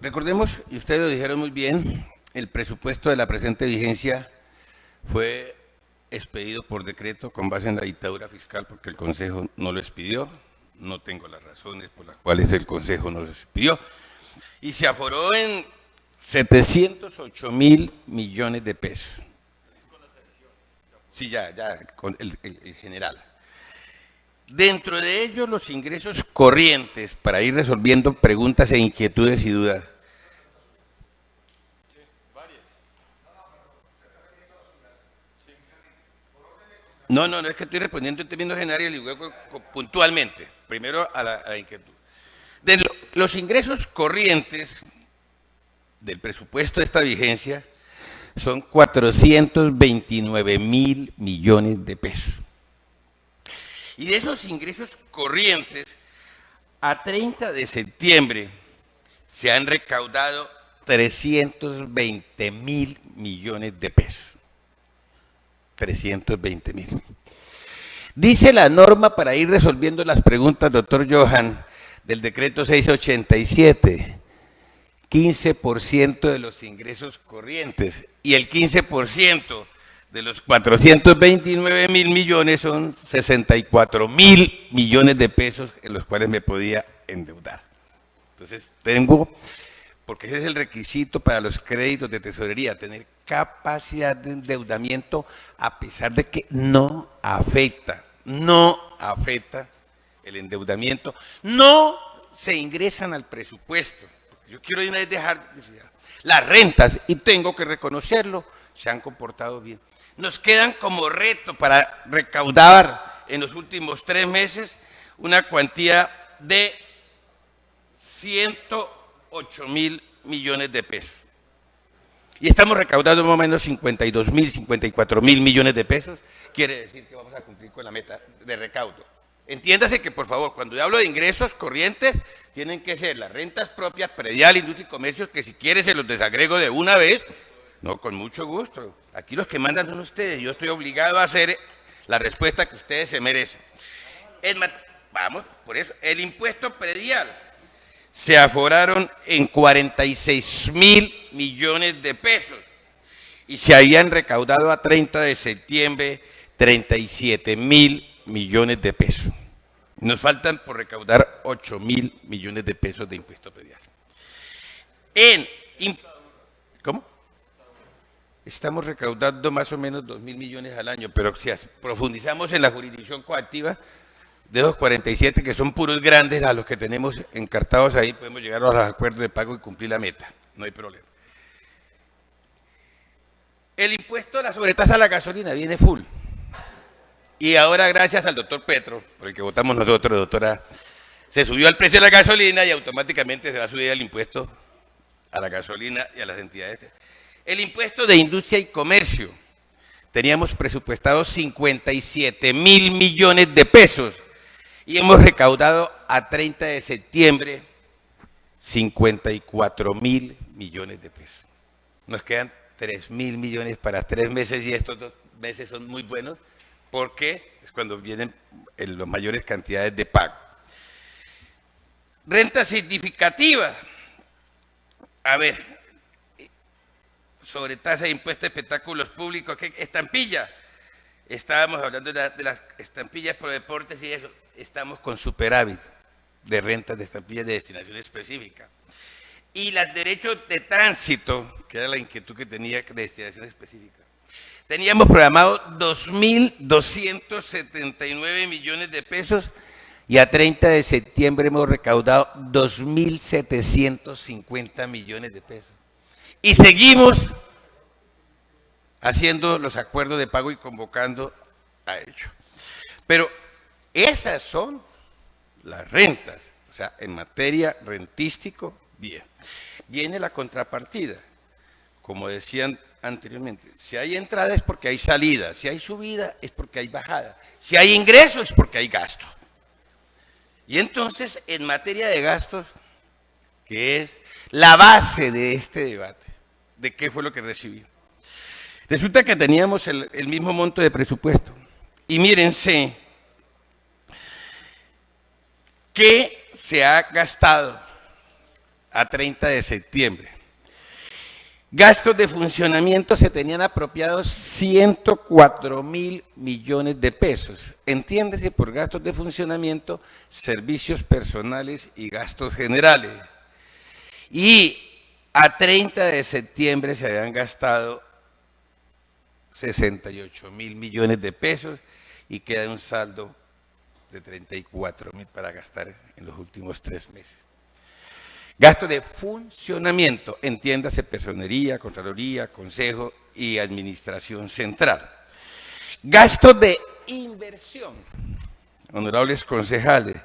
Recordemos, y ustedes lo dijeron muy bien, el presupuesto de la presente vigencia fue expedido por decreto con base en la dictadura fiscal porque el Consejo no lo expidió. No tengo las razones por las cuales el Consejo no lo expidió. Y se aforó en 708.000 millones de pesos. Sí, ya, con el general. Dentro de ellos, los ingresos corrientes, para ir resolviendo preguntas e inquietudes y dudas. No, es que estoy respondiendo en términos generales y luego puntualmente. Primero a la inquietud. Los ingresos corrientes del presupuesto de esta vigencia son 429.000 millones de pesos. Y de esos ingresos corrientes, a 30 de septiembre se han recaudado 320.000 millones de pesos. 320.000. Dice la norma, para ir resolviendo las preguntas, doctor Johan, del decreto 687, 15% de los ingresos corrientes y el 15% de los 429.000 millones son 64.000 millones de pesos en los cuales me podía endeudar. Entonces tengo, porque ese es el requisito para los créditos de tesorería, tener capacidad de endeudamiento a pesar de que no afecta el endeudamiento, no se ingresan al presupuesto. Yo quiero de una vez dejar las rentas, y tengo que reconocerlo, se han comportado bien. Nos quedan como reto para recaudar en los últimos 3 meses una cuantía de 108.000 millones de pesos. Y estamos recaudando más o menos 52.000, 54.000 millones de pesos. Quiere decir que vamos a cumplir con la meta de recaudo. Entiéndase que, por favor, cuando yo hablo de ingresos corrientes, tienen que ser las rentas propias, predial, industria y comercio, que si quiere se los desagrego de una vez. No, con mucho gusto. Aquí los que mandan son ustedes. Yo estoy obligado a hacer la respuesta que ustedes se merecen. Vamos, por eso, el impuesto predial se aforaron en 46.000 millones de pesos y se habían recaudado a 30 de septiembre 37.000 millones de pesos. Nos faltan por recaudar 8.000 millones de pesos de impuesto predial. ¿Cómo? Estamos recaudando más o menos 2.000 millones al año, pero si profundizamos en la jurisdicción coactiva, de esos 47 que son puros grandes, a los que tenemos encartados ahí, podemos llegar a los acuerdos de pago y cumplir la meta, no hay problema. El impuesto a la sobretasa a la gasolina viene full. Y ahora, gracias al doctor Petro, por el que votamos nosotros, doctora, se subió el precio de la gasolina y automáticamente se va a subir el impuesto a la gasolina y a las entidades. El impuesto de industria y comercio, teníamos presupuestados 57.000 millones de pesos y hemos recaudado a 30 de septiembre 54.000 millones de pesos. Nos quedan 3.000 millones para 3 meses y estos 2 meses son muy buenos porque es cuando vienen las mayores cantidades de pago. Renta significativa. A ver, sobre tasa de impuesto de espectáculos públicos, ¿qué estampilla? Estábamos hablando de las estampillas pro deportes y eso, estamos con superávit de rentas de estampillas de destinación específica. Y los derechos de tránsito, que era la inquietud que tenía de destinación específica. Teníamos programado 2.279 millones de pesos y a 30 de septiembre hemos recaudado 2.750 millones de pesos. Y seguimos haciendo los acuerdos de pago y convocando a ello. Pero esas son las rentas, o sea, en materia rentístico, bien. Viene la contrapartida, como decían anteriormente, si hay entrada es porque hay salida, si hay subida es porque hay bajada, si hay ingresos es porque hay gasto. Y entonces, en materia de gastos, que es la base de este debate, de qué fue lo que recibí. Resulta que teníamos el mismo monto de presupuesto. Y mírense que se ha gastado a 30 de septiembre. Gastos de funcionamiento se tenían apropiados 104.000 millones de pesos. Entiéndese por gastos de funcionamiento, servicios personales y gastos generales. Y a 30 de septiembre se habían gastado 68.000 millones de pesos y queda un saldo de 34.000 para gastar en los últimos 3 meses. Gasto de funcionamiento, entiéndase personería, contraloría, consejo y administración central. Gasto de inversión, honorables concejales,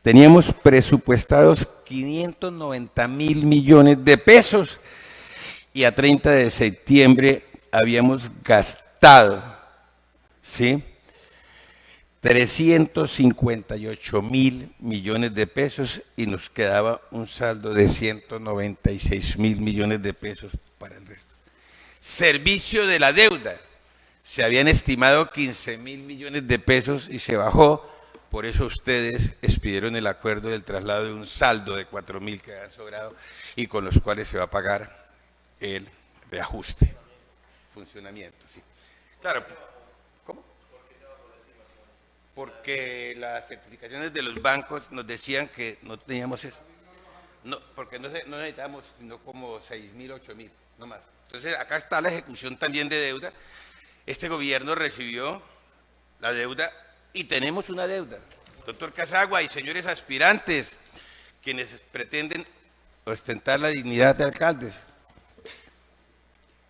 teníamos presupuestados 590.000 millones de pesos y a 30 de septiembre habíamos gastado, ¿sí?, 358.000 millones de pesos y nos quedaba un saldo de 196.000 millones de pesos para el resto. Servicio de la deuda, se habían estimado 15.000 millones de pesos y se bajó, por eso ustedes expidieron el acuerdo del traslado de un saldo de 4.000 que han sobrado y con los cuales se va a pagar el reajuste, funcionamiento, sí. Claro. Porque las certificaciones de los bancos nos decían que no teníamos eso. No, porque no necesitábamos sino como 6.000, 8.000, no más. Entonces acá está la ejecución también de deuda. Este gobierno recibió la deuda y tenemos una deuda. Doctor Casagua y señores aspirantes, quienes pretenden ostentar la dignidad de alcaldes.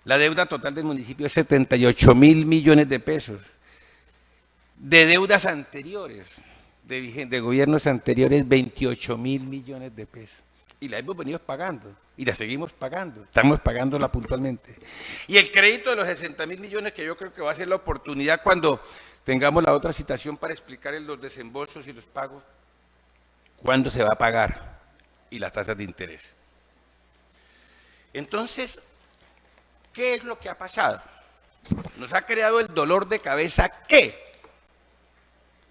La deuda total del municipio es 78.000 millones de pesos. De deudas anteriores, de gobiernos anteriores, 28.000 millones de pesos. Y la hemos venido pagando, y la seguimos pagando, estamos pagándola puntualmente. Y el crédito de los 60.000 millones, que yo creo que va a ser la oportunidad cuando tengamos la otra citación para explicar los desembolsos y los pagos, cuándo se va a pagar, y las tasas de interés. Entonces, ¿qué es lo que ha pasado? Nos ha creado el dolor de cabeza, ¿qué?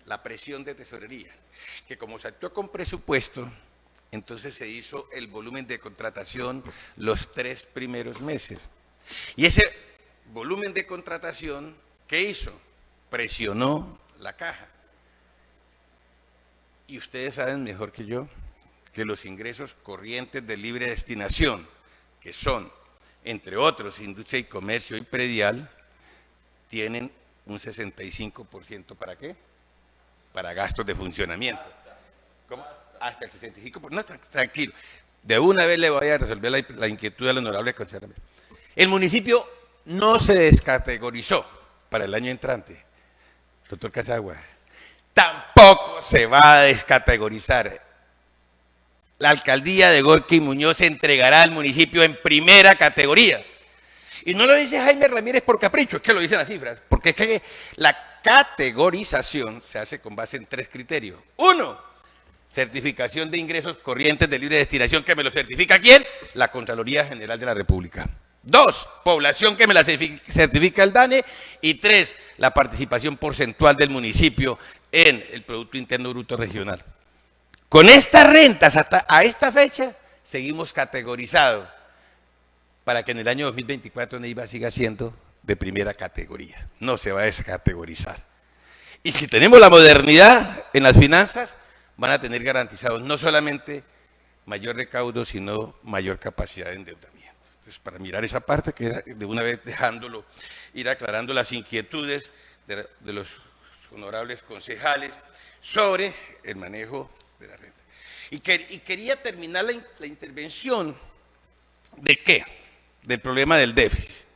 La presión de tesorería, que como se actuó con presupuesto, entonces se hizo el volumen de contratación los 3 primeros meses. Y ese volumen de contratación, ¿qué hizo? Presionó la caja. Y ustedes saben mejor que yo que los ingresos corrientes de libre destinación, que son, entre otros, industria y comercio y predial, tienen un 65%, ¿para qué? Para gastos de funcionamiento. ¿Cómo? Hasta el 65%. No, tranquilo. De una vez le voy a resolver la inquietud del honorable concejal. El municipio no se descategorizó para el año entrante, doctor Casagua. Tampoco se va a descategorizar. La alcaldía de Gorka y Muñoz entregará al municipio en primera categoría. Y no lo dice Jaime Ramírez por capricho, es que lo dicen las cifras, porque es que la categorización se hace con base en 3 criterios. 1, certificación de ingresos corrientes de libre destinación, que me lo certifica ¿quién? La Contraloría General de la República. 2, población, que me la certifica el DANE. Y 3, la participación porcentual del municipio en el Producto Interno Bruto Regional. Con estas rentas hasta a esta fecha seguimos categorizados para que en el año 2024 Neiva siga siendo de primera categoría, no se va a descategorizar. Y si tenemos la modernidad en las finanzas, van a tener garantizados no solamente mayor recaudo, sino mayor capacidad de endeudamiento. Entonces, para mirar esa parte, que de una vez dejándolo, ir aclarando las inquietudes de los honorables concejales sobre el manejo de la renta. Y quería terminar la intervención ¿de qué? Del problema del déficit.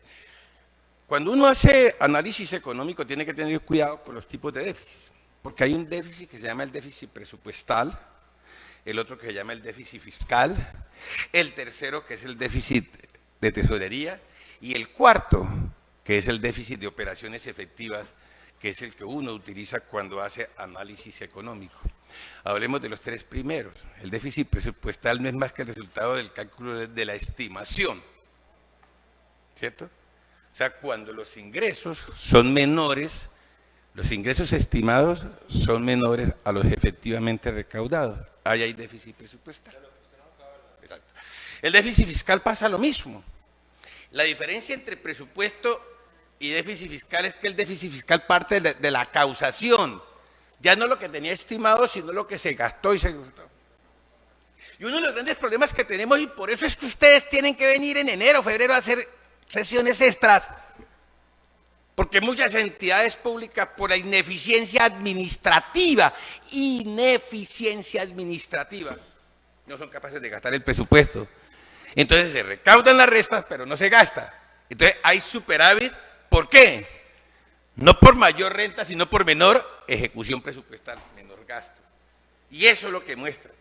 Cuando uno hace análisis económico tiene que tener cuidado con los tipos de déficit, porque hay un déficit que se llama el déficit presupuestal, el otro que se llama el déficit fiscal, el tercero que es el déficit de tesorería y el cuarto que es el déficit de operaciones efectivas, que es el que uno utiliza cuando hace análisis económico. Hablemos de los 3 primeros. El déficit presupuestal no es más que el resultado del cálculo de la estimación, ¿cierto? O sea, cuando los ingresos son menores, los ingresos estimados son menores a los efectivamente recaudados. Ahí hay déficit presupuestal. Exacto. El déficit fiscal pasa lo mismo. La diferencia entre presupuesto y déficit fiscal es que el déficit fiscal parte de la causación, ya no lo que tenía estimado, sino lo que se gastó y se gastó. Y uno de los grandes problemas que tenemos, y por eso es que ustedes tienen que venir en enero, febrero a hacer sesiones extras, porque muchas entidades públicas por la ineficiencia administrativa, no son capaces de gastar el presupuesto. Entonces se recaudan las restas, pero no se gasta. Entonces hay superávit, ¿por qué? No por mayor renta, sino por menor ejecución presupuestal, menor gasto. Y eso es lo que muestra.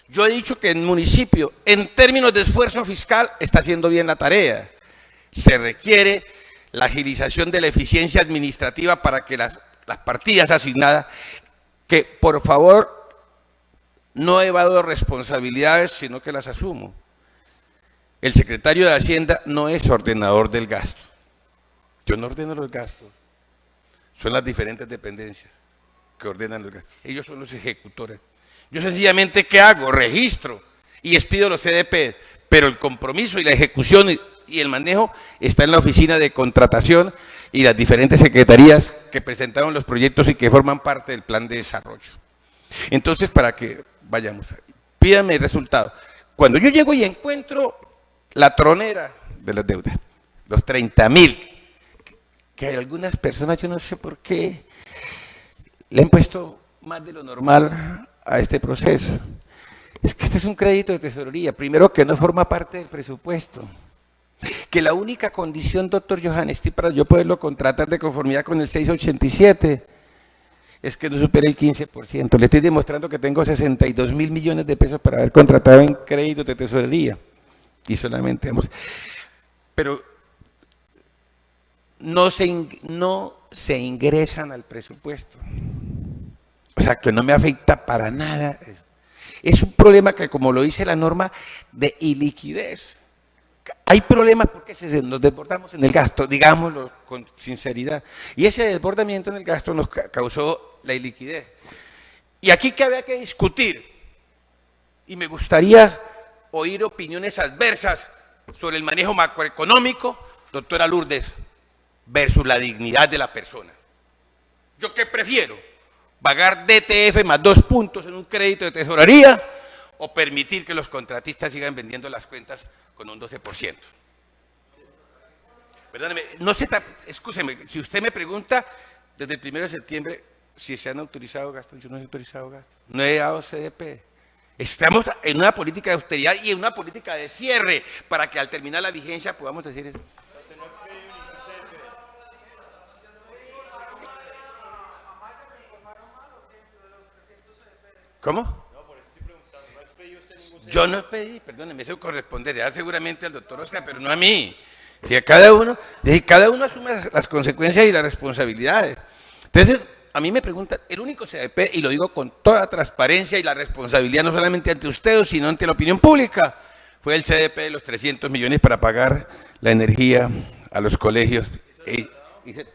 Yo he dicho que el municipio, en términos de esfuerzo fiscal, está haciendo bien la tarea. Se requiere la agilización de la eficiencia administrativa para que las partidas asignadas, que por favor no evado responsabilidades, sino que las asumo. El secretario de Hacienda no es ordenador del gasto. Yo no ordeno los gastos. Son las diferentes dependencias que ordenan los gastos. Ellos son los ejecutores. Yo sencillamente, ¿qué hago? Registro y expido los CDP, pero el compromiso y la ejecución y el manejo está en la oficina de contratación y las diferentes secretarías que presentaron los proyectos y que forman parte del plan de desarrollo. Entonces, para que vayamos, pídanme el resultado. Cuando yo llego y encuentro la tronera de las deudas, los 30.000, que hay algunas personas, yo no sé por qué, le han puesto más de lo normal a este proceso. Es que este es un crédito de tesorería, primero que no forma parte del presupuesto, que la única condición, doctor Johanesti, para yo poderlo contratar de conformidad con el 687, es que no supere el 15%. Le estoy demostrando que tengo 62.000 millones de pesos para haber contratado en créditos de tesorería. Y solamente vamos. Pero no se ingresan al presupuesto. O sea, que no me afecta para nada. Es un problema que, como lo dice la norma, de iliquidez. Hay problemas porque nos desbordamos en el gasto, digámoslo con sinceridad. Y ese desbordamiento en el gasto nos causó la iliquidez. Y aquí que había que discutir, y me gustaría oír opiniones adversas sobre el manejo macroeconómico, doctora Lourdes, versus la dignidad de la persona. ¿Yo qué prefiero? ¿Pagar DTF más 2 puntos en un crédito de tesorería o permitir que los contratistas sigan vendiendo las cuentas con un 12%? Perdóneme, no sé, escúcheme, si usted me pregunta desde el 1 de septiembre si se han autorizado gastos, yo no he autorizado gastos, no he dado CDP. Estamos en una política de austeridad y en una política de cierre para que al terminar la vigencia podamos decir eso. ¿Cómo? Yo no pedí, perdóneme, eso correspondería seguramente al doctor Oscar, pero no a mí. Si a cada uno asume las consecuencias y las responsabilidades. Entonces, a mí me preguntan, el único CDP, y lo digo con toda transparencia y la responsabilidad no solamente ante ustedes, sino ante la opinión pública, fue el CDP de los 300 millones para pagar la energía a los colegios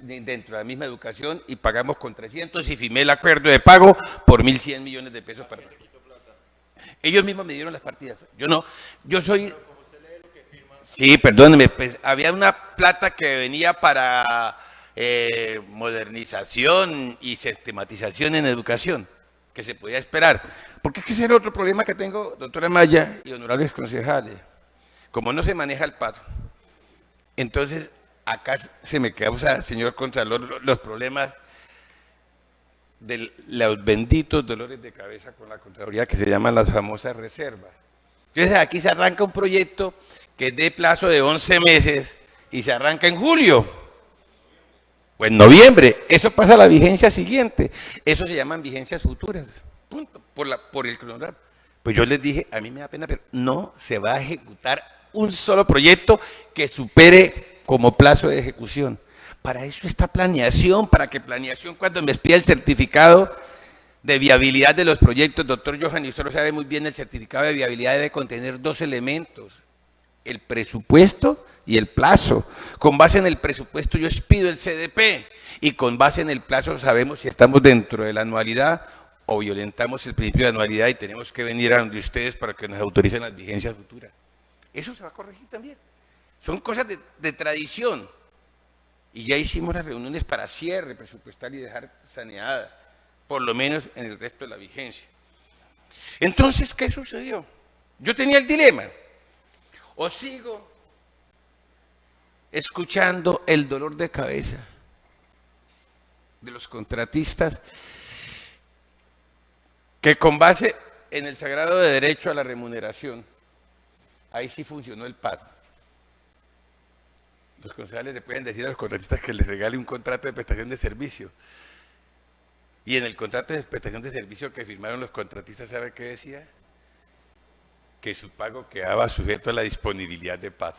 dentro de la misma educación, y pagamos con 300 y firmé el acuerdo de pago por 1.100 millones de pesos para... Ellos mismos me dieron las partidas. Yo no, yo soy... Sí, perdóneme, pues había una plata que venía para modernización y sistematización en educación, que se podía esperar. Porque es que ese era otro problema que tengo, doctora Maya y honorables concejales. Como no se maneja el pato, entonces acá se me causa, señor Contralor, los problemas de los benditos dolores de cabeza con la Contraloría que se llaman las famosas reservas. Entonces aquí se arranca un proyecto que es de plazo de 11 meses y se arranca en julio o en noviembre. Eso pasa a la vigencia siguiente. Eso se llaman vigencias futuras. Punto. Por el cronograma. Pues yo les dije, a mí me da pena, pero no se va a ejecutar un solo proyecto que supere como plazo de ejecución. Para eso está planeación, para que planeación, cuando me expida el certificado de viabilidad de los proyectos, doctor Johan, y usted lo sabe muy bien, el certificado de viabilidad debe contener 2 elementos: el presupuesto y el plazo. Con base en el presupuesto yo expido el CDP y con base en el plazo sabemos si estamos dentro de la anualidad o violentamos el principio de anualidad y tenemos que venir a donde ustedes para que nos autoricen las vigencias futuras. Eso se va a corregir también. Son cosas de tradición. Y ya hicimos las reuniones para cierre presupuestal y dejar saneada, por lo menos en el resto de la vigencia. Entonces, ¿qué sucedió? Yo tenía el dilema. O sigo escuchando el dolor de cabeza de los contratistas que con base en el sagrado derecho a la remuneración, ahí sí funcionó el PAT. Los concejales le pueden decir a los contratistas que les regale un contrato de prestación de servicio. Y en el contrato de prestación de servicio que firmaron los contratistas, ¿sabe qué decía? Que su pago quedaba sujeto a la disponibilidad de PAT.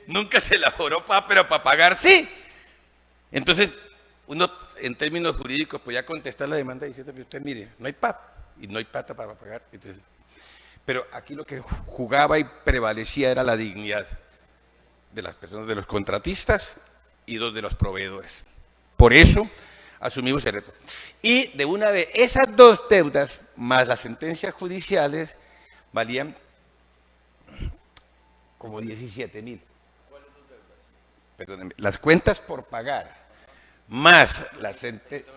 Nunca se elaboró PAT, pero para pagar sí. Entonces, uno en términos jurídicos podía contestar la demanda diciendo que usted mire, no hay PAT y no hay plata para pagar. Entonces, pero aquí lo que jugaba y prevalecía era la dignidad de las personas, de los contratistas y de los proveedores. Por eso asumimos el reto. Y de una vez, esas dos deudas más las sentencias judiciales valían como 17.000. ¿Cuáles dos deudas? Perdónenme, las cuentas por pagar más las sentencias.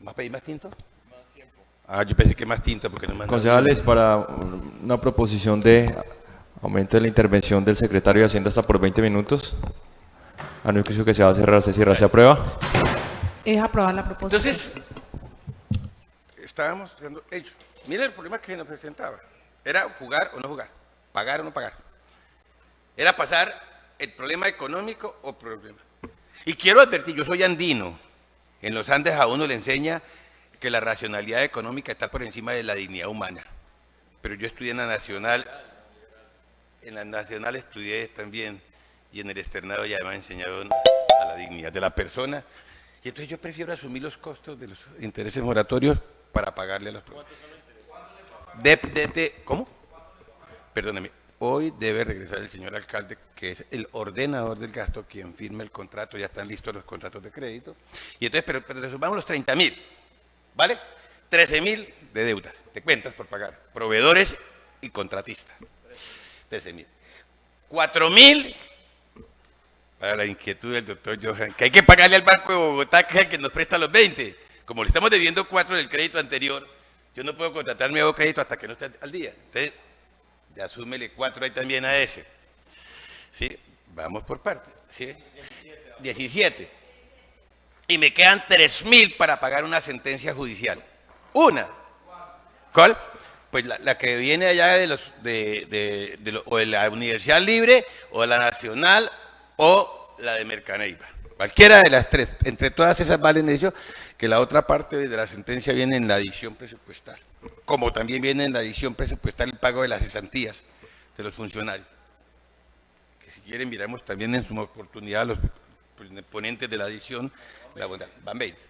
¿Va a pedir más tinto? Más tiempo. Ah, yo pensé que más tinto porque no más. Concejales, para una proposición de aumento de la intervención del secretario de Hacienda hasta por 20 minutos. Anuncio que se va a cerrar, se cierra, se aprueba. Es aprobada la proposición. Entonces, estábamos haciendo hecho. Miren el problema que nos presentaba. Era jugar o no jugar, pagar o no pagar. Era pasar el problema económico o problema. Y quiero advertir, yo soy andino. En los Andes a uno le enseña que la racionalidad económica está por encima de la dignidad humana. Pero yo estudié en la Nacional estudié también, y en el externado ya me ha enseñado a la dignidad de la persona. Y entonces yo prefiero asumir los costos de los intereses moratorios para pagarle a los proveedores. ¿Cuántos son los intereses? ¿Cómo? Perdóneme. Hoy debe regresar el señor alcalde, que es el ordenador del gasto, quien firma el contrato, ya están listos los contratos de crédito. Y entonces, pero resumamos los 30.000, ¿vale? 13.000 de deudas, de cuentas por pagar, proveedores y contratistas. 13.000. 4.000 para la inquietud del doctor Johan, que hay que pagarle al Banco de Bogotá, que es el que nos presta los 20. Como le estamos debiendo 4 del crédito anterior, yo no puedo contratar mi nuevo crédito hasta que no esté al día. Entonces, ya asúmele 4 ahí también a ese. ¿Sí? Vamos por parte. ¿Sí? 17. Y me quedan 3.000 para pagar una sentencia judicial. Una. ¿Cuál? Pues la que viene allá o de la Universidad Libre, o de la Nacional, o la de Mercaneiva. Cualquiera de las tres. Entre todas esas valen eso, que la otra parte de la sentencia viene en la adición presupuestal. Como también viene en la adición presupuestal el pago de las cesantías de los funcionarios. Que si quieren miramos también en su oportunidad los ponentes de la adición, van 20.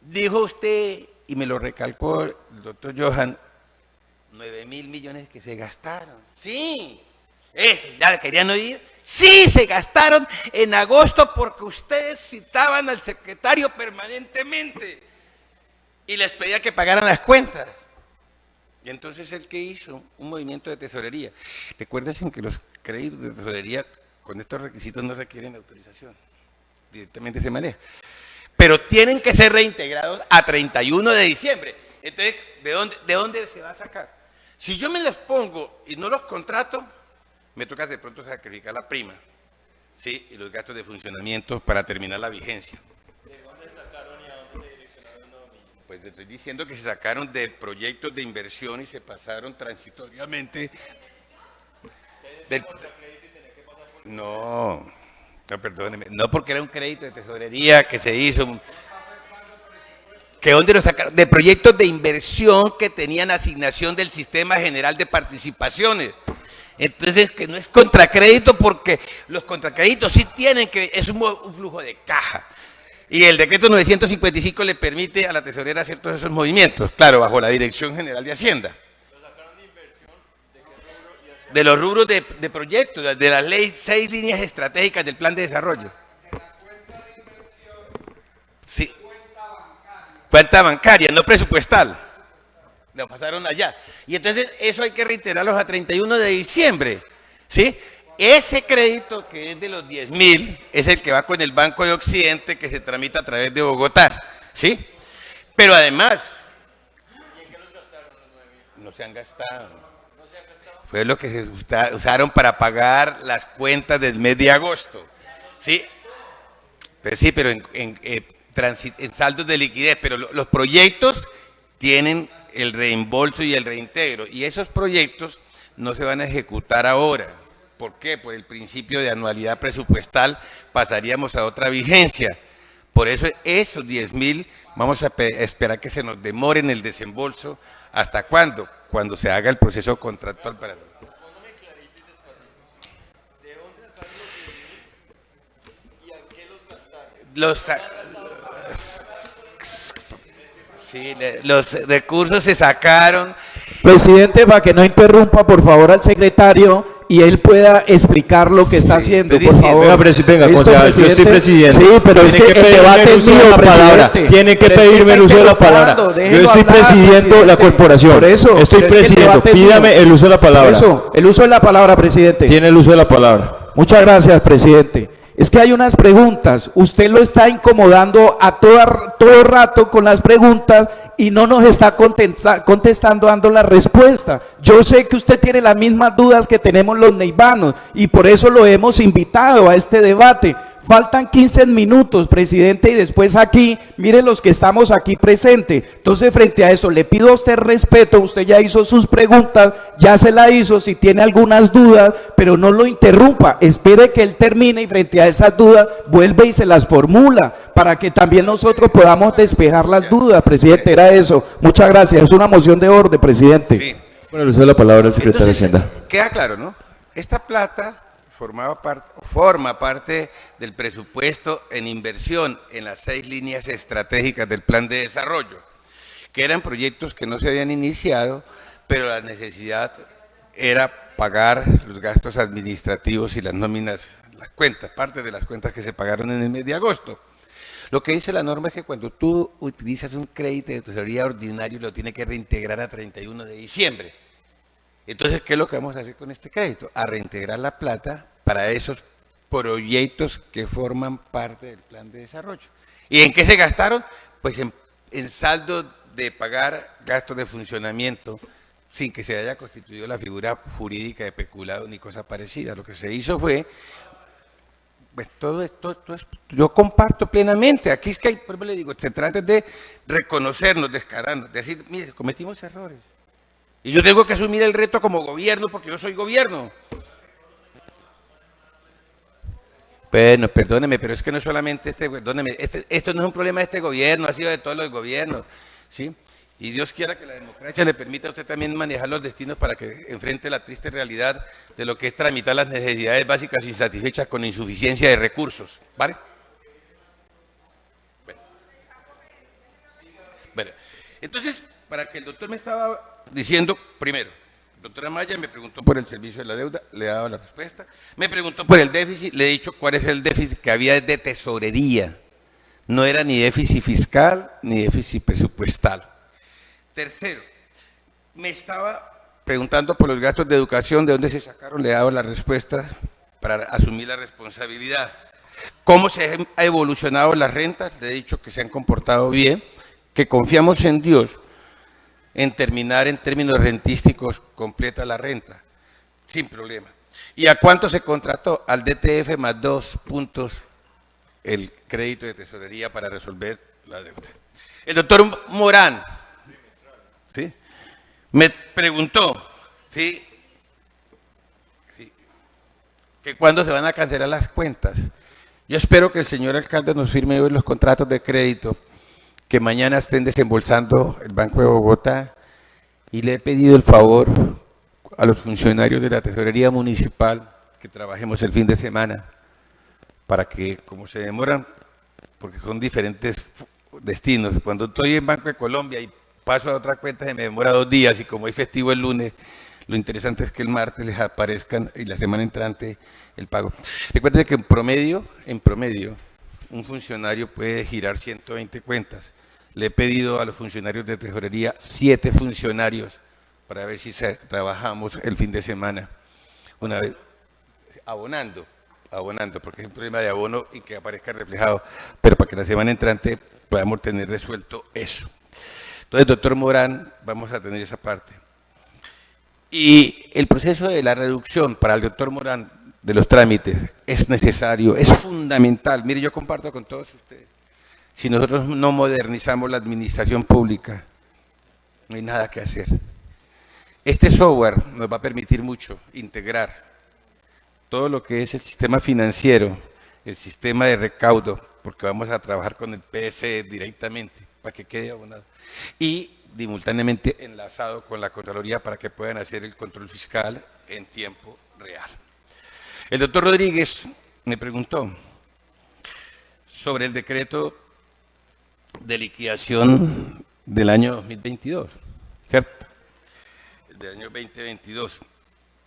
Dijo usted, y me lo recalcó el doctor Johan, 9.000 millones que se gastaron. Sí, eso, ya querían oír. Sí, se gastaron en agosto porque ustedes citaban al secretario permanentemente y les pedía que pagaran las cuentas. Y entonces el que hizo un movimiento de tesorería. Recuérdense que los créditos de tesorería con estos requisitos no requieren autorización. Directamente se maneja. Pero tienen que ser reintegrados a 31 de diciembre. Entonces, ¿de dónde se va a sacar? Si yo me los pongo y no los contrato, me toca de pronto sacrificar la prima, ¿sí? Y los gastos de funcionamiento para terminar la vigencia. ¿De dónde sacaron y a dónde se direccionaron los millones? Pues le estoy diciendo que se sacaron de proyectos de inversión y se pasaron transitoriamente. No, perdóneme, no porque era un crédito de tesorería que se hizo. ¿Que dónde lo sacaron? De proyectos de inversión que tenían asignación del Sistema General de Participaciones. Entonces, que no es contracrédito porque los contracréditos sí tienen que, es un flujo de caja. Y el decreto 955 le permite a la tesorera hacer todos esos movimientos, claro, bajo la Dirección General de Hacienda. ¿Lo sacaron de inversión? ¿De qué rubro y hacia De los rubros de proyectos, de las 6 líneas estratégicas del Plan de Desarrollo. Sí. Cuenta bancaria, no presupuestal. Lo pasaron allá. Y entonces eso hay que reiterarlo a 31 de diciembre. ¿Sí? Ese crédito que es de los 10.000 es el que va con el Banco de Occidente que se tramita a través de Bogotá. ¿Sí? Pero además, no se han gastado. Fue lo que se usaron para pagar las cuentas del mes de agosto. ¿Sí? Pero sí, pero en saldos de liquidez, pero los proyectos tienen el reembolso y el reintegro, y esos proyectos no se van a ejecutar ahora. ¿Por qué? Por el principio de anualidad presupuestal pasaríamos a otra vigencia. Por eso esos 10.000 vamos a esperar que se nos demore en el desembolso. ¿Hasta cuándo? Cuando se haga el proceso contractual para... Respóndame clarito y despacito. ¿De dónde sacaron los 10.000 y a qué los gastaron? Los recursos se sacaron. Presidente, para que no interrumpa, por favor, al secretario y él pueda explicar lo que está haciendo, por favor. Venga, venga, ¿Listo, concejal, yo estoy presidiendo. Sí, pero es que el debate es mío, presidente. Tiene que Pero es pedirme el uso de la palabra. interruptando, Yo déjelo estoy hablar, presidiendo la presidente. corporación. Por eso. Estoy pero es que el presidiendo. debate es Pídame mío. el uso de la palabra. Por eso, el uso de la palabra, presidente. Tiene el uso de la palabra. Muchas gracias, presidente. Es que hay unas preguntas, usted lo está incomodando a todo rato con las preguntas y no nos está contestando, dando la respuesta. Yo sé que usted tiene las mismas dudas que tenemos los neivanos y por eso lo hemos invitado a este debate. Faltan 15 minutos, presidente, y después aquí, mire los que estamos aquí presentes. Entonces, frente a eso, le pido a usted respeto, usted ya hizo sus preguntas, ya se la hizo, si tiene algunas dudas, pero no lo interrumpa, espere que él termine y frente a esas dudas, vuelve y se las formula, para que también nosotros podamos despejar las dudas, presidente, era eso. Muchas gracias, es una moción de orden, presidente. Sí. Con el uso de la palabra, el secretario Entonces, de Hacienda. queda claro, ¿no? Esta plata forma parte del presupuesto en inversión en las 6 líneas estratégicas del plan de desarrollo, que eran proyectos que no se habían iniciado, pero la necesidad era pagar los gastos administrativos y las nóminas, las cuentas, parte de las cuentas que se pagaron en el mes de agosto. Lo que dice la norma es que cuando tú utilizas un crédito de tesorería ordinario, lo tiene que reintegrar a 31 de diciembre. Entonces, ¿qué es lo que vamos a hacer con este crédito? A reintegrar la plata para esos proyectos que forman parte del plan de desarrollo. ¿Y en qué se gastaron? Pues en saldo de pagar gastos de funcionamiento sin que se haya constituido la figura jurídica de peculado ni cosa parecida. Lo que se hizo fue, pues todo esto yo comparto plenamente. Aquí es que hay, por ejemplo, le digo, se trata de reconocernos, descararnos, decir, mire, cometimos errores. Y yo tengo que asumir el reto como gobierno porque yo soy gobierno. Bueno, perdóneme, pero es que no solamente esto no es un problema de este gobierno, ha sido de todos los gobiernos, ¿sí? Y Dios quiera que la democracia le permita a usted también manejar los destinos para que enfrente la triste realidad de lo que es tramitar las necesidades básicas insatisfechas con insuficiencia de recursos, ¿vale? Bueno, entonces, para que el doctor me estaba diciendo, primero, doctora Maya me preguntó por el servicio de la deuda, le he dado la respuesta. Me preguntó por el déficit, le he dicho cuál es el déficit que había de tesorería. No era ni déficit fiscal ni déficit presupuestal. Tercero, me estaba preguntando por los gastos de educación, de dónde se sacaron, le he dado la respuesta para asumir la responsabilidad. ¿Cómo se han evolucionado las rentas? Le he dicho que se han comportado bien, que confiamos en Dios en terminar en términos rentísticos completa la renta, sin problema. ¿Y a cuánto se contrató? Al DTF más 2 puntos el crédito de tesorería para resolver la deuda. El doctor Morán, ¿sí?, me preguntó, ¿sí?, que cuándo se van a cancelar las cuentas. Yo espero que el señor alcalde nos firme hoy los contratos de crédito que mañana estén desembolsando el Banco de Bogotá, y le he pedido el favor a los funcionarios de la tesorería municipal que trabajemos el fin de semana para que, como se demoran, porque son diferentes destinos, cuando estoy en Banco de Colombia y paso a otra cuenta se me demora 2 días, y como hay festivo el lunes, lo interesante es que el martes les aparezcan y la semana entrante el pago. Recuerden que en promedio, un funcionario puede girar 120 cuentas. Le he pedido a los funcionarios de tesorería 7 funcionarios para ver si trabajamos el fin de semana. Una vez, abonando, porque es un problema de abono y que aparezca reflejado, pero para que la semana entrante podamos tener resuelto eso. Entonces, doctor Morán, vamos a tener esa parte. Y el proceso de la reducción para el doctor Morán de los trámites es necesario, es fundamental. Mire, yo comparto con todos ustedes. Si nosotros no modernizamos la administración pública, no hay nada que hacer. Este software nos va a permitir mucho integrar todo lo que es el sistema financiero, el sistema de recaudo, porque vamos a trabajar con el PSE directamente para que quede abonado, y simultáneamente enlazado con la Contraloría para que puedan hacer el control fiscal en tiempo real. El doctor Rodríguez me preguntó sobre el decreto de liquidación del año 2022, ¿cierto? Del año 2022.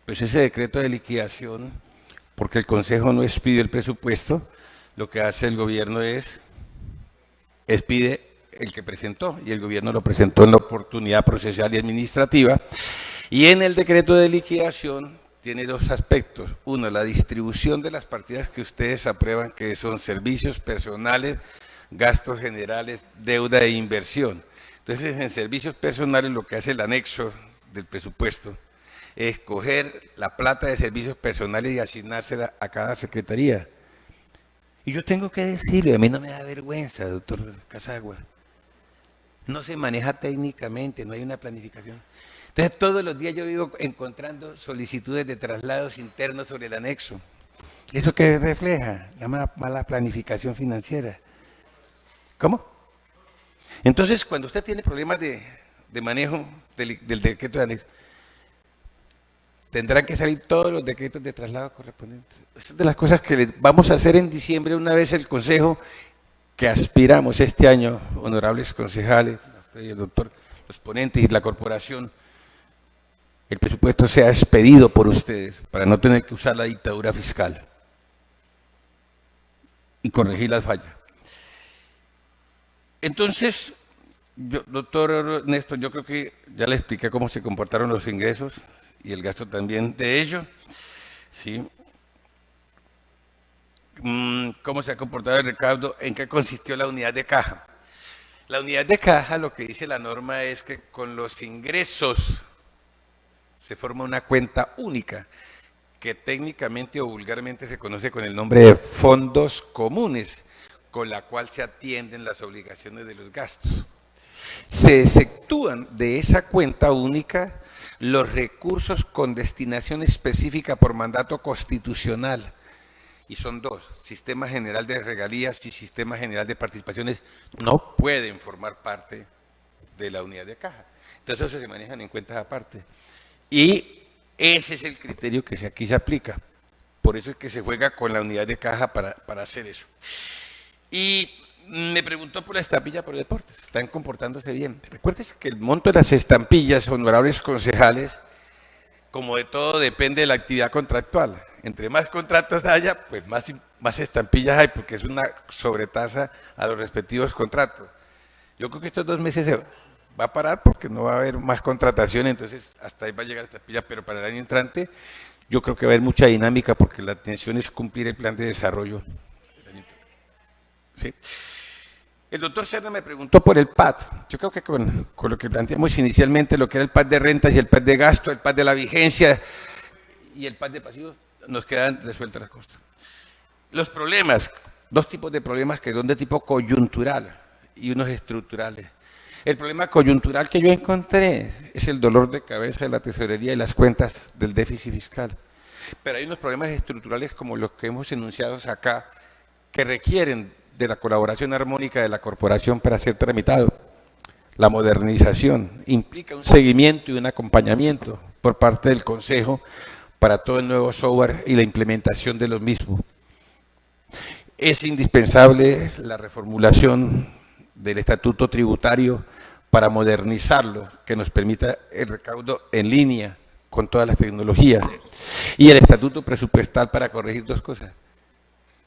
Pues ese decreto de liquidación, porque el Consejo no expide el presupuesto, lo que hace el gobierno es expide el que presentó, y el gobierno lo presentó en la oportunidad procesal y administrativa, y en el decreto de liquidación tiene 2 aspectos. Uno, la distribución de las partidas que ustedes aprueban, que son servicios personales, gastos generales, deuda e inversión. Entonces, en servicios personales lo que hace el anexo del presupuesto es coger la plata de servicios personales y asignársela a cada secretaría. Y yo tengo que decirlo, a mí no me da vergüenza, doctor Casagua. No se maneja técnicamente, no hay una planificación. Entonces, todos los días yo vivo encontrando solicitudes de traslados internos sobre el anexo. ¿Eso qué refleja? La mala planificación financiera. ¿Cómo? Entonces, cuando usted tiene problemas de manejo del decreto de anexo, tendrán que salir todos los decretos de traslado correspondientes. Esa es de las cosas que vamos a hacer en diciembre, una vez el Consejo, que aspiramos este año, honorables concejales, el doctor, los ponentes y la corporación, el presupuesto sea expedido por ustedes para no tener que usar la dictadura fiscal y corregir las fallas. Entonces, doctor Néstor, yo creo que ya le expliqué cómo se comportaron los ingresos y el gasto también de ello, ¿sí? ¿Cómo se ha comportado el recaudo? ¿En qué consistió la unidad de caja? La unidad de caja, lo que dice la norma es que con los ingresos se forma una cuenta única, que técnicamente o vulgarmente se conoce con el nombre de fondos comunes, con la cual se atienden las obligaciones de los gastos. Se exceptúan de esa cuenta única los recursos con destinación específica por mandato constitucional, y son 2, Sistema General de Regalías y Sistema General de Participaciones, no pueden formar parte de la unidad de caja. Entonces, eso se manejan en cuentas aparte. Y ese es el criterio que aquí se aplica. Por eso es que se juega con la unidad de caja para hacer eso. Y me preguntó por la estampilla por deportes. Están comportándose bien. Recuerden que el monto de las estampillas, honorables concejales, como de todo, depende de la actividad contractual. Entre más contratos haya, pues más estampillas hay, porque es una sobretasa a los respectivos contratos. Yo creo que estos 2 meses se va a parar porque no va a haber más contratación, entonces hasta ahí va a llegar la estampilla, pero para el año entrante yo creo que va a haber mucha dinámica porque la intención es cumplir el plan de desarrollo. ¿Sí? El doctor Cerda me preguntó por el PAD. Yo creo que con lo que planteamos inicialmente, lo que era el PAD de rentas y el PAD de gasto, el PAD de la vigencia y el PAD de pasivos, nos quedan resueltas las cosas. Los problemas, 2 tipos de problemas que son de tipo coyuntural y unos estructurales. El problema coyuntural que yo encontré es el dolor de cabeza de la tesorería y las cuentas del déficit fiscal. Pero hay unos problemas estructurales como los que hemos enunciado acá, que requieren de la colaboración armónica de la corporación para ser tramitado. La modernización implica un seguimiento y un acompañamiento por parte del Consejo para todo el nuevo software y la implementación de los mismos. Es indispensable la reformulación del estatuto tributario para modernizarlo, que nos permita el recaudo en línea con todas las tecnologías, y el estatuto presupuestal para corregir 2 cosas.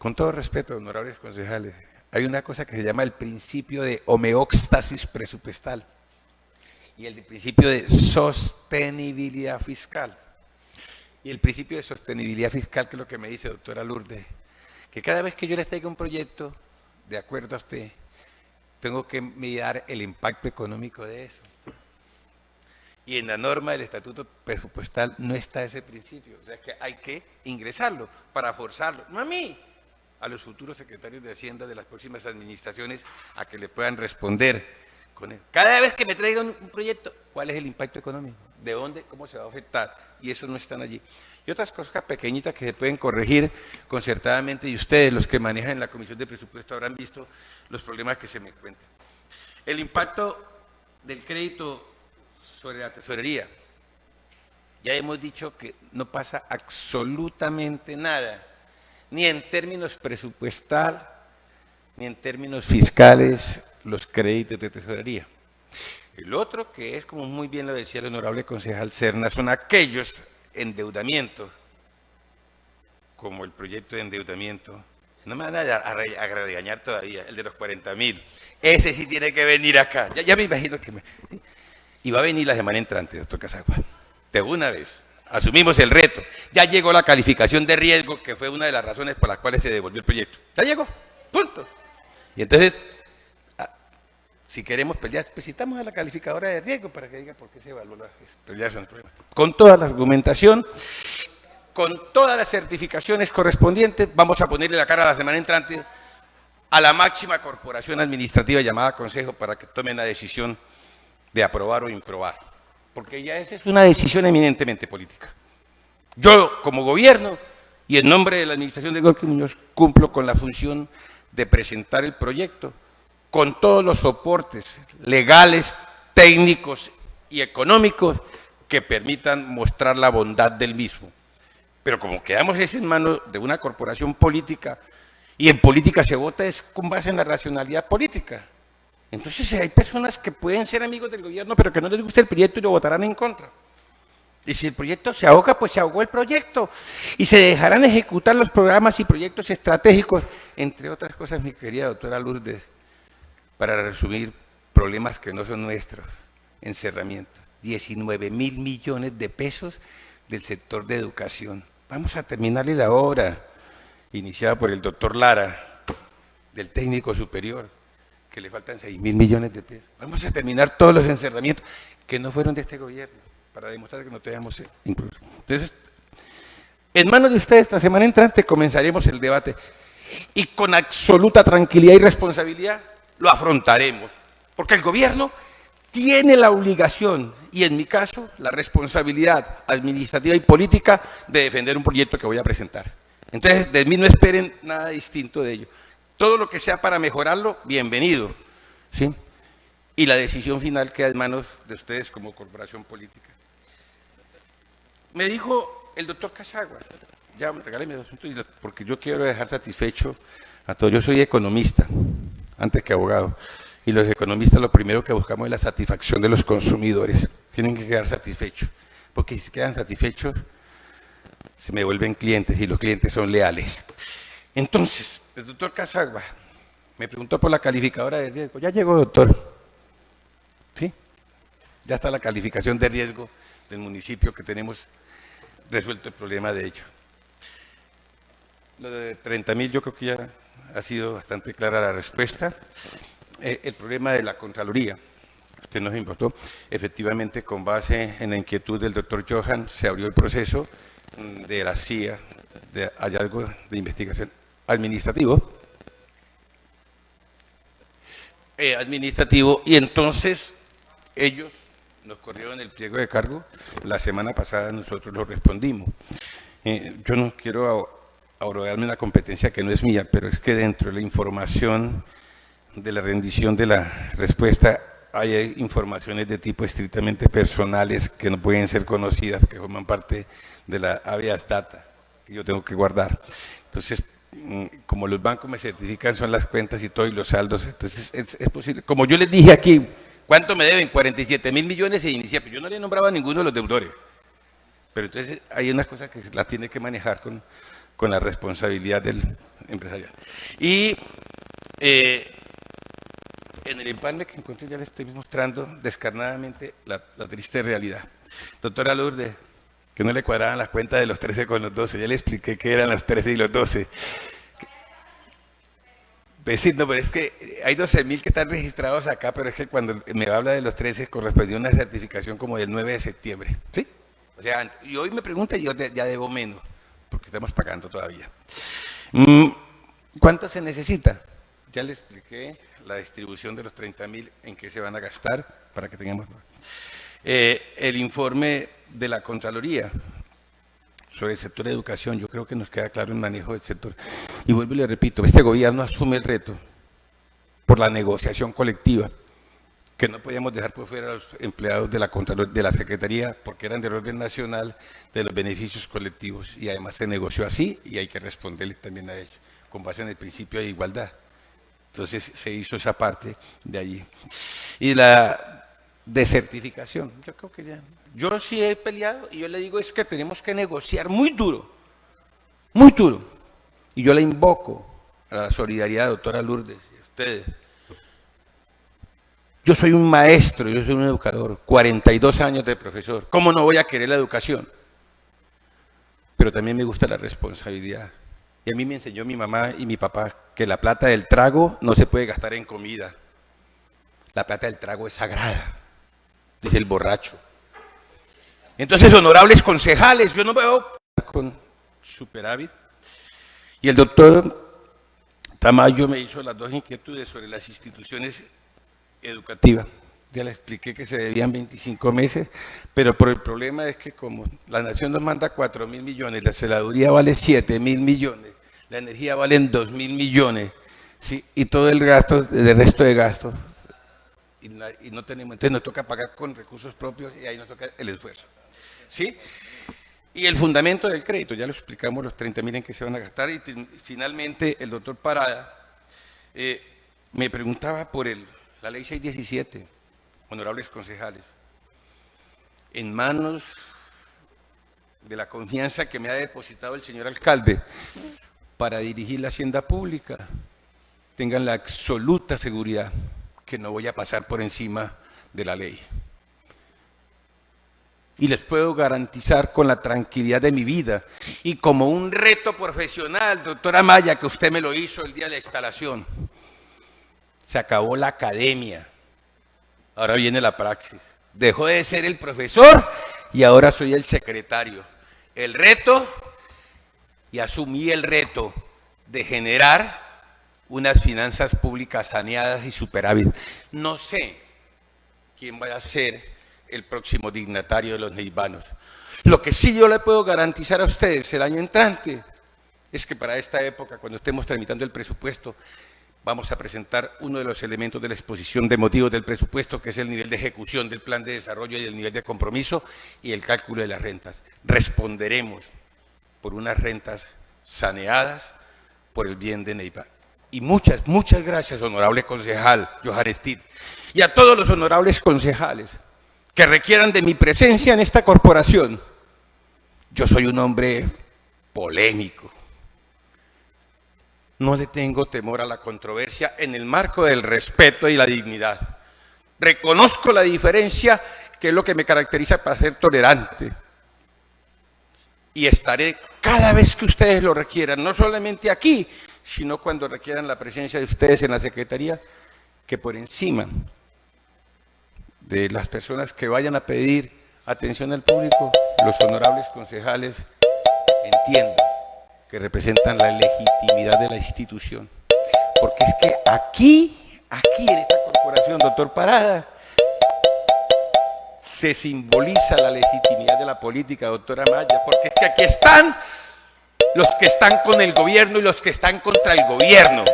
Con todo respeto, honorables concejales, hay una cosa que se llama el principio de homeostasis presupuestal y el principio de sostenibilidad fiscal. Y el principio de sostenibilidad fiscal, que es lo que me dice doctora Lourdes, que cada vez que yo les traiga un proyecto, de acuerdo a usted, tengo que mirar el impacto económico de eso. Y en la norma del estatuto presupuestal no está ese principio, o sea que hay que ingresarlo para forzarlo, no a mí, a los futuros secretarios de Hacienda de las próximas administraciones a que le puedan responder con él. Cada vez que me traigan un proyecto, ¿cuál es el impacto económico? ¿De dónde? ¿Cómo se va a afectar? Y eso no están allí. Y otras cosas pequeñitas que se pueden corregir concertadamente, y ustedes, los que manejan en la Comisión de Presupuesto, habrán visto los problemas que se me cuentan. El impacto del crédito sobre la tesorería. Ya hemos dicho que no pasa absolutamente nada, ni en términos presupuestal, ni en términos fiscales, los créditos de tesorería. El otro, que es, como muy bien lo decía el honorable concejal Serna, son aquellos endeudamientos, como el proyecto de endeudamiento. No me van a regañar todavía, el de los 40.000. Ese sí tiene que venir acá. Ya me imagino que ¿sí? Y va a venir la semana entrante, doctor Casagua. De una vez. Asumimos el reto. Ya llegó la calificación de riesgo, que fue una de las razones por las cuales se devolvió el proyecto. Ya llegó. Punto. Y entonces, si queremos pelear, pues citamos a la calificadora de riesgo para que diga por qué se evaluó la pelear son problemas. Con toda la argumentación, con todas las certificaciones correspondientes, vamos a ponerle la cara la semana entrante a la máxima corporación administrativa llamada Consejo para que tomen la decisión de aprobar o improbar, porque ya esa es una decisión eminentemente política. Yo, como gobierno, y en nombre de la administración de Gorky Muñoz, cumplo con la función de presentar el proyecto con todos los soportes legales, técnicos y económicos que permitan mostrar la bondad del mismo. Pero como quedamos en manos de una corporación política, y en política se vota es con base en la racionalidad política. Entonces hay personas que pueden ser amigos del gobierno, pero que no les gusta el proyecto y lo votarán en contra. Y si el proyecto se ahoga, pues se ahogó el proyecto. Y se dejarán ejecutar los programas y proyectos estratégicos, entre otras cosas, mi querida doctora Lourdes, para resumir, problemas que no son nuestros, encerramientos. 19.000 millones de pesos del sector de educación. Vamos a terminarle la obra, iniciada por el doctor Lara, del técnico superior, que le faltan 6.000 millones de pesos. Vamos a terminar todos los encerramientos que no fueron de este gobierno, para demostrar que no tenemos incluso. Entonces, en manos de ustedes, esta semana entrante comenzaremos el debate y con absoluta tranquilidad y responsabilidad lo afrontaremos, porque el gobierno tiene la obligación, y en mi caso, la responsabilidad administrativa y política de defender un proyecto que voy a presentar. Entonces, de mí no esperen nada distinto de ello. Todo lo que sea para mejorarlo, bienvenido, ¿sí? Y la decisión final queda en manos de ustedes como corporación política. Me dijo el doctor Casagua, ya regáleme 2 minutos, porque yo quiero dejar satisfecho a todos. Yo soy economista, antes que abogado, y los economistas lo primero que buscamos es la satisfacción de los consumidores. Tienen que quedar satisfechos, porque si quedan satisfechos, se me vuelven clientes y los clientes son leales. Entonces, el doctor Casagua me preguntó por la calificadora de riesgo. Ya llegó, doctor. ¿Sí? Ya está la calificación de riesgo del municipio, que tenemos resuelto el problema de ello. Lo de 30.000 yo creo que ya ha sido bastante clara la respuesta. El problema de la Contraloría, usted nos importó, efectivamente con base en la inquietud del doctor Johan se abrió el proceso de la CIA, de hallazgo de investigación administrativo, y entonces ellos nos corrieron el pliego de cargo. La semana pasada nosotros lo respondimos. Yo no quiero abrogarme una competencia que no es mía, pero es que dentro de la información de la rendición de la respuesta hay informaciones de tipo estrictamente personales que no pueden ser conocidas, que forman parte de la habeas data que yo tengo que guardar. Entonces, como los bancos me certifican, son las cuentas y todo, y los saldos, entonces es posible. Como yo les dije aquí, ¿cuánto me deben? 47.000 millones, e inicia, pero yo no le nombraba a ninguno de los deudores. Pero entonces hay unas cosas que las tiene que manejar con la responsabilidad del empresarial. Y en el empalme que encontré ya le estoy mostrando descarnadamente la triste realidad. Doctora Lourdes, que no le cuadraban las cuentas de los 13 con los 12, ya le expliqué qué eran los 13 y los 12. Pues sí, no, pero es que hay 12.000 que están registrados acá, pero es que cuando me habla de los 13 correspondió a una certificación como del 9 de septiembre, ¿sí? O sea, y hoy me pregunta y yo ya debo menos, porque estamos pagando todavía. ¿Cuánto se necesita? Ya le expliqué la distribución de los 30.000 en qué se van a gastar, para que tengamos el informe de la Contraloría sobre el sector de educación. Yo creo que nos queda claro el manejo del sector. Y vuelvo y le repito, este gobierno asume el reto por la negociación colectiva, que no podíamos dejar por fuera a los empleados de la Secretaría, porque eran de orden nacional, de los beneficios colectivos, y además se negoció así, y hay que responderle también a ellos, con base en el principio de igualdad. Entonces se hizo esa parte de allí. Y la desertificación, yo creo que ya... Yo sí he peleado y yo le digo es que tenemos que negociar muy duro, muy duro. Y yo le invoco a la solidaridad, doctora Lourdes, y a ustedes. Yo soy un maestro, yo soy un educador, 42 años de profesor. ¿Cómo no voy a querer la educación? Pero también me gusta la responsabilidad. Y a mí me enseñó mi mamá y mi papá que la plata del trago no se puede gastar en comida. La plata del trago es sagrada, dice el borracho. Entonces, honorables concejales, yo no me veo con superávit. Y el doctor Tamayo me hizo las dos inquietudes sobre las instituciones educativas. Ya le expliqué que se debían 25 meses, pero por el problema es que como la nación nos manda 4.000 millones, la celaduría vale 7.000 millones, la energía vale 2.000 millones, ¿sí? Y todo el gasto, el resto de gastos, y no tenemos, entonces nos toca pagar con recursos propios y ahí nos toca el esfuerzo, ¿sí? Y el fundamento del crédito, ya lo explicamos, los 30.000 en que se van a gastar, y finalmente el doctor Parada me preguntaba por la ley 617, honorables concejales, en manos de la confianza que me ha depositado el señor alcalde para dirigir la hacienda pública, tengan la absoluta seguridad que no voy a pasar por encima de la ley. Y les puedo garantizar con la tranquilidad de mi vida y como un reto profesional, doctora Maya, que usted me lo hizo el día de la instalación, se acabó la academia, ahora viene la praxis. Dejó de ser el profesor y ahora soy el secretario. El reto, y asumí el reto de generar unas finanzas públicas saneadas y superávit. No sé quién vaya a ser el próximo dignatario de los neivanos. Lo que sí yo le puedo garantizar a ustedes el año entrante es que para esta época, cuando estemos tramitando el presupuesto, vamos a presentar uno de los elementos de la exposición de motivos del presupuesto, que es el nivel de ejecución del plan de desarrollo y el nivel de compromiso y el cálculo de las rentas. Responderemos por unas rentas saneadas por el bien de Neiva. Y muchas, muchas gracias, honorable concejal Johanestid, y a todos los honorables concejales que requieran de mi presencia en esta corporación. Yo soy un hombre polémico. No le tengo temor a la controversia en el marco del respeto y la dignidad. Reconozco la diferencia, que es lo que me caracteriza para ser tolerante. Y estaré cada vez que ustedes lo requieran, no solamente aquí, sino cuando requieran la presencia de ustedes en la Secretaría, que por encima de las personas que vayan a pedir atención al público, los honorables concejales entiendan que representan la legitimidad de la institución. Porque es que aquí en esta corporación, doctor Parada, se simboliza la legitimidad de la política, doctora Maya, porque es que aquí están los que están con el gobierno y los que están contra el gobierno.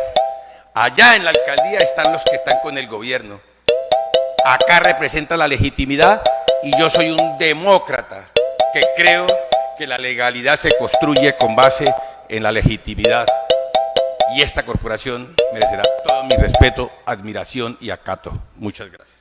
Allá en la alcaldía están los que están con el gobierno. Acá representa la legitimidad y yo soy un demócrata que creo que la legalidad se construye con base en la legitimidad. Y esta corporación merecerá todo mi respeto, admiración y acato. Muchas gracias.